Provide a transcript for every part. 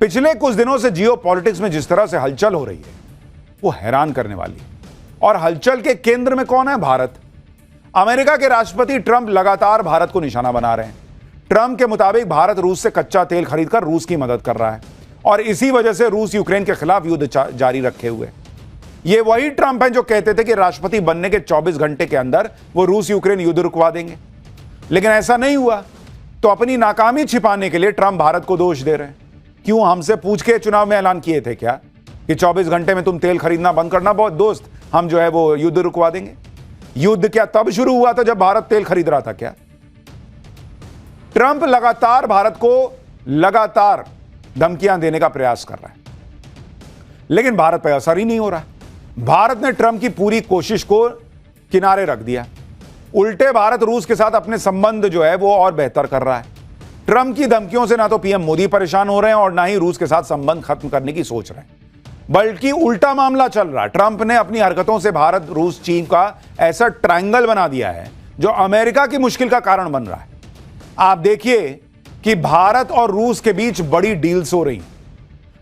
पिछले कुछ दिनों से जियो पॉलिटिक्स में जिस तरह से हलचल हो रही है वो हैरान करने वाली है। और हलचल के केंद्र में कौन है? भारत। अमेरिका के राष्ट्रपति ट्रंप लगातार भारत को निशाना बना रहे हैं। ट्रंप के मुताबिक भारत रूस से कच्चा तेल खरीदकर रूस की मदद कर रहा है और इसी वजह से रूस यूक्रेन के खिलाफ युद्ध जारी रखे हुए। ये वही ट्रंप हैं जो कहते थे कि राष्ट्रपति बनने के 24 घंटे के अंदर वो रूस यूक्रेन युद्ध रुकवा देंगे, लेकिन ऐसा नहीं हुआ। तो अपनी नाकामी छिपाने के लिए ट्रंप भारत को दोष दे रहे हैं। क्यों? हमसे पूछ के चुनाव में ऐलान किए थे क्या कि 24 घंटे में तुम तेल खरीदना बंद करना बहुत दोस्त, हम जो है वो युद्ध रुकवा देंगे। युद्ध क्या तब शुरू हुआ था जब भारत तेल खरीद रहा था क्या? ट्रंप लगातार भारत को धमकियां देने का प्रयास कर रहा है, लेकिन भारत पर असर ही नहीं हो रहा। भारत ने ट्रंप की पूरी कोशिश को किनारे रख दिया। उल्टे भारत रूस के साथ अपने संबंध जो है वो और बेहतर कर रहा है। ट्रंप की धमकियों से ना तो पीएम मोदी परेशान हो रहे हैं और ना ही रूस के साथ संबंध खत्म करने की सोच रहे हैं, बल्कि उल्टा मामला चल रहा है। ट्रंप ने अपनी हरकतों से भारत रूस चीन का ऐसा ट्रायंगल बना दिया है जो अमेरिका की मुश्किल का कारण बन रहा है। आप देखिए कि भारत और रूस के बीच बड़ी डील्स हो रही हैं।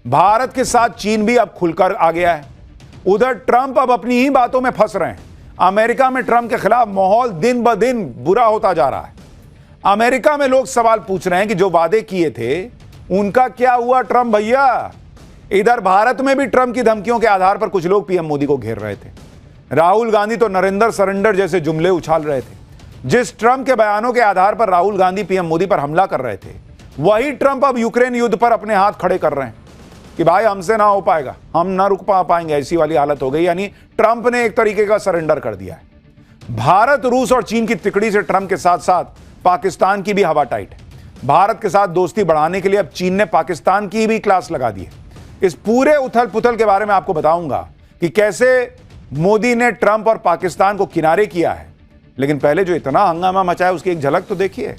भारत के साथ चीन भी अब खुलकर आ गया है। उधर ट्रंप अब अपनी ही बातों में फंस रहे हैं। अमेरिका में ट्रंप के खिलाफ माहौल दिन ब दिन बुरा होता जा रहा है। अमेरिका में लोग सवाल पूछ रहे हैं कि जो वादे किए थे उनका क्या हुआ ट्रंप भैया। इधर भारत में भी ट्रंप की धमकियों के आधार पर कुछ लोग पीएम मोदी को घेर रहे थे। राहुल गांधी तो नरेंद्र सरेंडर जैसे जुमले उछाल रहे थे। जिस ट्रंप के बयानों के आधार पर राहुल गांधी पीएम मोदी पर हमला कर रहे थे, वही ट्रंप अब यूक्रेन युद्ध पर अपने हाथ खड़े कर रहे हैं कि भाई हमसे ना हो पाएगा, हम ना रुक पाएंगे, ऐसी वाली हालत हो गई। यानी ट्रंप ने एक तरीके का सरेंडर कर दिया है। भारत, रूस और चीन की तिकड़ी से ट्रंप के साथ साथ पाकिस्तान की भी हवा टाइट है। भारत के साथ दोस्ती बढ़ाने के लिए अब चीन ने पाकिस्तान की भी क्लास लगा दी है। इस पूरे उथल पुथल के बारे में आपको बताऊंगा कि कैसे मोदी ने ट्रंप और पाकिस्तान को किनारे किया है। लेकिन पहले जो इतना हंगामा मचा है उसकी एक झलक तो देखिए।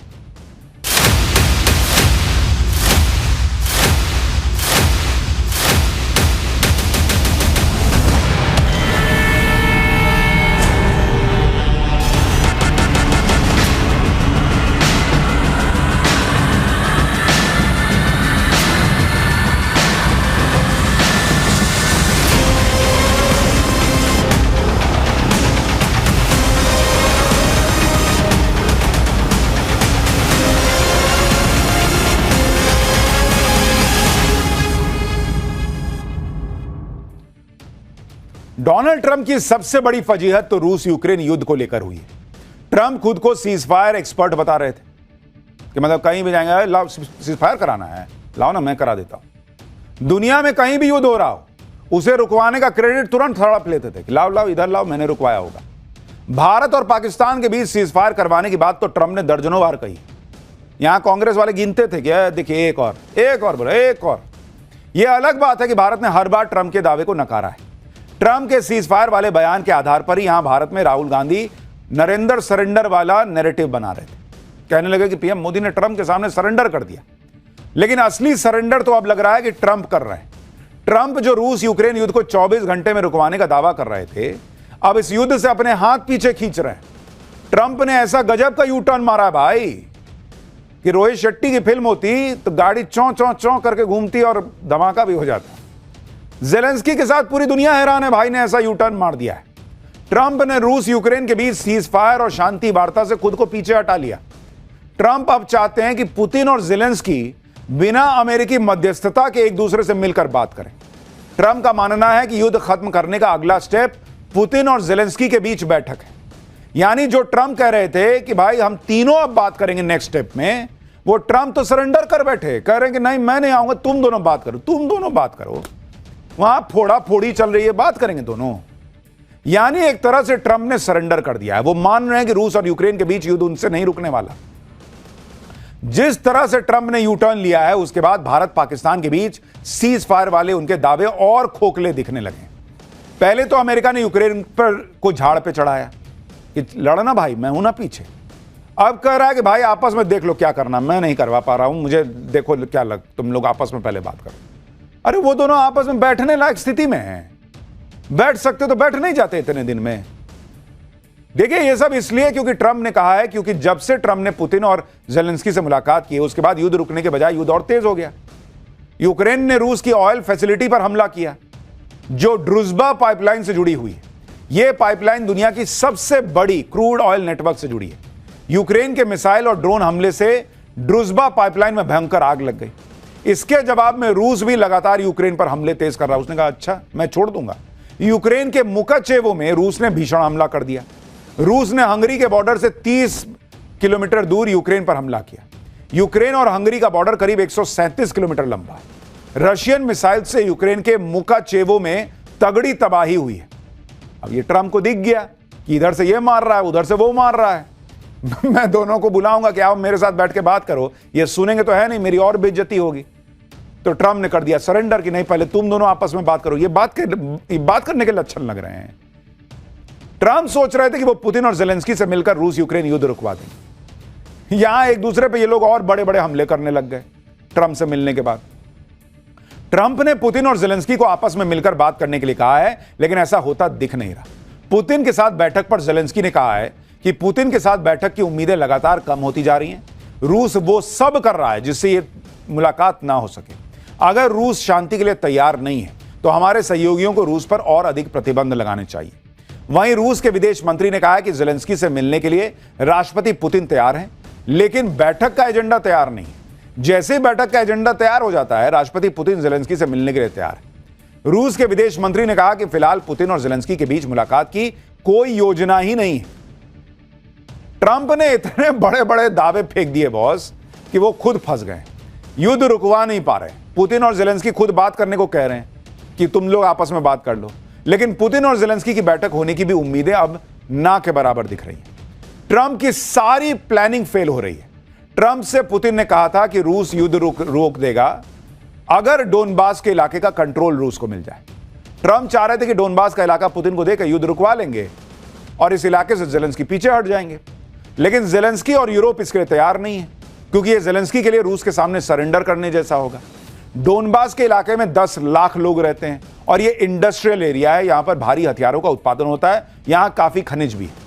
डोनाल्ड ट्रंप की सबसे बड़ी फजीहत तो रूस यूक्रेन युद्ध को लेकर हुई है। ट्रंप खुद को सीजफायर एक्सपर्ट बता रहे थे कि मतलब कहीं भी जाएंगे, लाओ सीजफायर कराना है, लाओ ना मैं करा देता हूं। दुनिया में कहीं भी युद्ध हो रहा हो उसे रुकवाने का क्रेडिट तुरंत हड़प लेते थे कि लाओ लाओ इधर लाओ, मैंने रुकवाया होगा। भारत और पाकिस्तान के बीच सीजफायर करवाने की बात तो ट्रंप ने दर्जनों बार कही। यहां कांग्रेस वाले गिनते थे कि देखिए एक और बोला एक और। यह अलग बात है कि भारत ने हर बार ट्रंप के दावे को नकारा है। ट्रंप के सीजफायर वाले बयान के आधार पर ही यहां भारत में राहुल गांधी नरेंद्र सरेंडर वाला नैरेटिव बना रहे थे। कहने लगे कि पीएम मोदी ने ट्रंप के सामने सरेंडर कर दिया। लेकिन असली सरेंडर तो अब लग रहा है कि ट्रंप कर रहे हैं। ट्रंप जो रूस यूक्रेन युद्ध को 24 घंटे में रुकवाने का दावा कर रहे थे, अब इस युद्ध से अपने हाथ पीछे खींच रहे हैं। ट्रंप ने ऐसा गजब का यू टर्न मारा भाई कि रोहित शेट्टी की फिल्म होती तो गाड़ी चौं चौं चौं करके घूमती और धमाका भी हो जाता। ज़ेलेंस्की के साथ पूरी दुनिया हैरान है, भाई ने ऐसा यू टर्न मार दिया है। ट्रंप ने रूस यूक्रेन के बीच सीजफायर और शांति वार्ता से खुद को पीछे हटा लिया। ट्रंप अब चाहते हैं कि पुतिन और ज़ेलेंस्की बिना अमेरिकी मध्यस्थता के एक दूसरे से मिलकर बात करें। ट्रंप का मानना है कि युद्ध खत्म करने का अगला स्टेप पुतिन और ज़ेलेंस्की के बीच बैठक है। यानी जो ट्रंप कह रहे थे कि भाई हम तीनों अब बात करेंगे नेक्स्ट स्टेप में, वो ट्रंप तो सरेंडर कर बैठे, कह रहे हैं कि नहीं मैं नहीं आऊंगा, तुम दोनों बात करो। वहां फोड़ा फोड़ी चल रही है, बात करेंगे दोनों। यानी एक तरह से ट्रंप ने सरेंडर कर दिया है। वो मान रहे हैं कि रूस और यूक्रेन के बीच युद्ध उनसे नहीं रुकने वाला। जिस तरह से ट्रंप ने यू टर्न लिया है उसके बाद भारत पाकिस्तान के बीच सीज फायर वाले उनके दावे और खोखले दिखने लगे। पहले तो अमेरिका ने यूक्रेन पर को झाड़ पे चढ़ाया कि लड़ना भाई, मैं हूं ना पीछे। अब कह रहा है कि भाई आपस में देख लो क्या करना, मैं नहीं करवा पा रहा हूं, मुझे देखो क्या तुम लोग आपस में पहले बात करो। अरे वो दोनों आपस में बैठने लायक स्थिति में हैं, बैठ सकते तो बैठ नहीं जाते इतने दिन में। देखिए ये सब इसलिए क्योंकि ट्रंप ने कहा है, क्योंकि जब से ट्रंप ने पुतिन और ज़ेलेंस्की से मुलाकात की उसके बाद युद्ध रुकने के बजाय युद्ध और तेज हो गया। यूक्रेन ने रूस की ऑयल फैसिलिटी पर हमला किया जो ड्रुजबा पाइपलाइन से जुड़ी हुई है। यह पाइपलाइन दुनिया की सबसे बड़ी क्रूड ऑयल नेटवर्क से जुड़ी है। यूक्रेन के मिसाइल और ड्रोन हमले से ड्रुजबा पाइपलाइन में भयंकर आग लग गई। इसके जवाब में रूस भी लगातार यूक्रेन पर हमले तेज कर रहा है। उसने कहा अच्छा मैं छोड़ दूंगा। यूक्रेन के मुकाचेवो में रूस ने भीषण हमला कर दिया। रूस ने हंगरी के बॉर्डर से 30 किलोमीटर दूर यूक्रेन पर हमला किया। यूक्रेन और हंगरी का बॉर्डर करीब 137 किलोमीटर लंबा है। रशियन मिसाइल से यूक्रेन के मुकाचेवो में तगड़ी तबाही हुई है। अब ये ट्रंप को दिख गया कि इधर से ये मार रहा है, उधर से वो मार रहा है। मैं दोनों को बुलाऊंगा कि आप मेरे साथ बैठ के बात करो। ये सुनेंगे तो है नहीं, मेरी और बेइज्जती होगी। तो ट्रंप ने कर दिया सरेंडर कि नहीं, पहले तुम दोनों आपस में बात करो। ये बात करने के लक्षण लग रहे हैं। ट्रंप सोच रहे थे कि वो पुतिन और जेलेंस्की से मिलकर रूस यूक्रेन युद्ध रुकवा देंगे। यहां एक दूसरे पे ये लोग और बड़े बड़े हमले करने लग गए। ट्रंप से मिलने के बाद ट्रंप ने पुतिन और जेलेंस्की को आपस में मिलकर बात करने के लिए कहा है, लेकिन ऐसा होता दिख नहीं रहा। पुतिन के साथ बैठक पर जेलेंस्की ने कहा है कि पुतिन के साथ बैठक की उम्मीदें लगातार कम होती जा रही हैं। रूस वो सब कर रहा है जिससे ये मुलाकात ना हो सके। अगर रूस शांति के लिए तैयार नहीं है तो हमारे सहयोगियों को रूस पर और अधिक प्रतिबंध लगाने चाहिए। वहीं रूस के विदेश मंत्री ने कहा कि जेलेंस्की से मिलने के लिए राष्ट्रपति पुतिन तैयार हैं, लेकिन बैठक का एजेंडा तैयार नहीं है। जैसे ही बैठक का एजेंडा तैयार हो जाता है, राष्ट्रपति पुतिन जेलेंस्की से मिलने के लिए तैयार है। रूस के विदेश मंत्री ने कहा कि फिलहाल पुतिन और जेलेंस्की के बीच मुलाकात की कोई योजना ही नहीं है। ट्रंप ने इतने बड़े बड़े दावे फेंक दिए बॉस कि वो खुद फंस गए। युद्ध रुकवा नहीं पा रहे। पुतिन और जेलेंस्की खुद बात करने को कह रहे हैं कि तुम लोग आपस में बात कर लो, लेकिन पुतिन और जेलेंस्की की बैठक होने की भी उम्मीदें अब ना के बराबर दिख रही हैं। ट्रंप की सारी प्लानिंग फेल हो रही है। ट्रंप से पुतिन ने कहा था कि रूस युद्ध रोक देगा अगर डोनबास के इलाके का कंट्रोल रूस को मिल जाए। ट्रंप चाह रहे थे कि डोनबास का इलाका पुतिन को देकर युद्ध रुकवा लेंगे और इस इलाके से जेलेंस्की पीछे हट जाएंगे, लेकिन जेलेंस्की और यूरोप इसके लिए तैयार नहीं है, क्योंकि यह जेलेंस्की के लिए रूस के सामने सरेंडर करने जैसा होगा। डोनबास के इलाके में 10 लाख लोग रहते हैं और यह इंडस्ट्रियल एरिया है। यहां पर भारी हथियारों का उत्पादन होता है, यहां काफी खनिज भी है।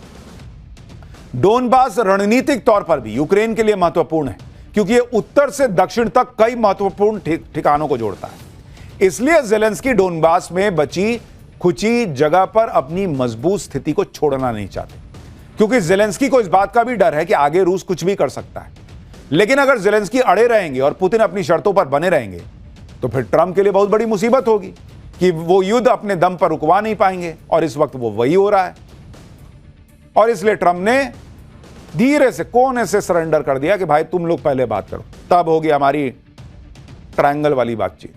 डोनबास रणनीतिक तौर पर भी यूक्रेन के लिए महत्वपूर्ण है, क्योंकि यह उत्तर से दक्षिण तक कई महत्वपूर्ण ठिकानों को जोड़ता है। इसलिए जेलेंस्की डोनबास में बची खुची जगह पर अपनी मजबूत स्थिति को छोड़ना नहीं चाहते, क्योंकि जेलेंस्की को इस बात का भी डर है कि आगे रूस कुछ भी कर सकता है। लेकिन अगर जेलेंस्की अड़े रहेंगे और पुतिन अपनी शर्तों पर बने रहेंगे तो फिर ट्रंप के लिए बहुत बड़ी मुसीबत होगी कि वो युद्ध अपने दम पर रुकवा नहीं पाएंगे, और इस वक्त वो वही हो रहा है। और इसलिए ट्रंप ने धीरे से कोने से सरेंडर कर दिया कि भाई तुम लोग पहले बात करो, तब होगी हमारी ट्रायंगल वाली बातचीत।